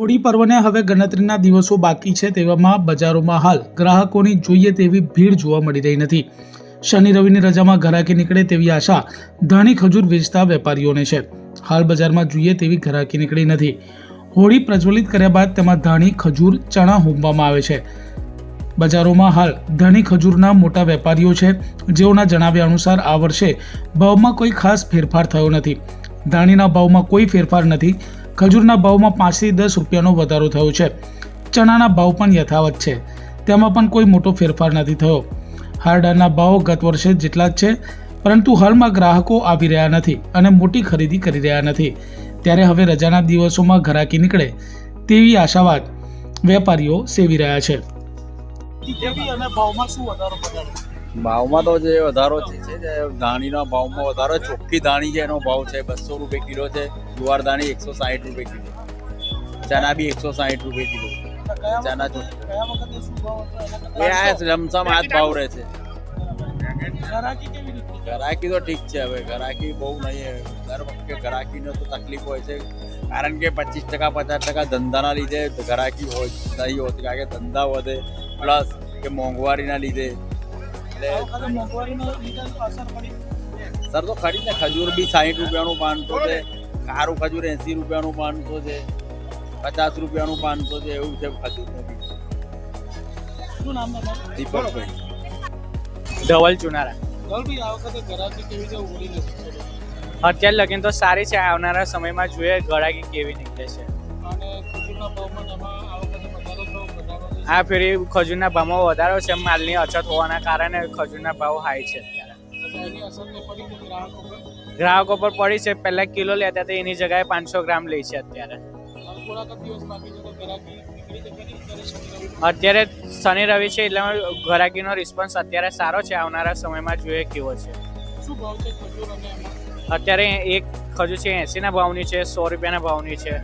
હોળી પર્વને હવે ગણતરીના દિવસો બાકી છે, તેવામાં બજારોમાં હાલ ગ્રાહકોની જોઈએ તેવી ભીડ જોવા મળી રહી નથી. શનિ રવિની રજામાં ઘરાકી નીકળે તેવી આશા ધાણી ખજૂર વેચતા વેપારીઓને છે. હાલ બજારમાં જોઈએ તેવી ઘરાકી નીકળી નથી. હોળી પ્રજ્વલિત કર્યા બાદ તેમાં ધાણી ખજૂર ચણા હોમવામાં આવે છે. બજારોમાં હાલ ધાણી ખજૂરના મોટા વેપારીઓ છે, જેઓના જણાવ્યા અનુસાર આ વર્ષે ભાવમાં કોઈ ખાસ ફેરફાર થયો નથી. ધાણીના ભાવમાં કોઈ ફેરફાર નથી. ખજૂરના ભાવમાં 5 થી 10 રૂપિયાનો વધારો થયો છે. ચણાના ભાવ પણ યથાવત છે, તેમાં પણ કોઈ મોટો ફેરફાર નથી થયો. હારડાના ભાવ ગત વર્ષે જેટલા જ છે, પરંતુ હાલમાં ગ્રાહકો આવી રહ્યા નથી અને મોટી ખરીદી કરી રહ્યા નથી. ત્યારે હવે રજાના દિવસોમાં ઘરાકી નીકળે તેવી આશાવાદ વેપારીઓ સેવી રહ્યા છે. ભાવમાં તો જે વધારો છે ધાણીના ભાવમાં વધારો, ચોખ્ખી ધાણી છે એનો ભાવ છે 200 રૂપિયા કિલો છે. જુવાર ધાણી 160 રૂપિયા કિલો, ચના બી 160 રૂપિયા કિલો. ચના લમસમ આ જ ભાવ રહે છે. ઘરાકી તો ઠીક છે, હવે ઘરાકી બહુ નહીં. દર વખતે ઘરાકીનો તો તકલીફ હોય છે, કારણ કે 25% 50% ધંધાના લીધે ઘરાકી હોય નહીં હોતી, કારણ કે ધંધા વધે પ્લસ કે મોંઘવારીના લીધે. સર તો ખરી ને, ખજૂર બી 60 રૂપિયાનું 500 છે, કારું ખજૂર 80 રૂપિયાનું 500 છે, 50 રૂપિયાનું 500 છે, એવું છે ખજૂરનું બી. દીપકભાઈ ધવલ ચુનારા. અત્યારે લગીન તો સારી છે, આવનારા સમયમાં જોઈએ ગળાકી કેવી નીકળે છે. આ ફેરી ખજૂરના ભાવમાં વધારો છે, માલની અછત હોવાના કારણે ખજૂરના ભાવ હાઈ છે. ગ્રાહકો પર પડી છે. પહેલા કિલો લેતા હતા એની જગ્યાએ 500 ગ્રામ લે છે અત્યારે. અત્યારે શનિ રવિ છે એટલે ઘરાકીનો રિસ્પોન્સ અત્યારે સારો છે. આવનારા સમયમાં જોઈએ કેવો છે. અત્યારે એક ખજૂર છે 80 ના ભાવની છે, 100 રૂપિયાના ભાવની છે.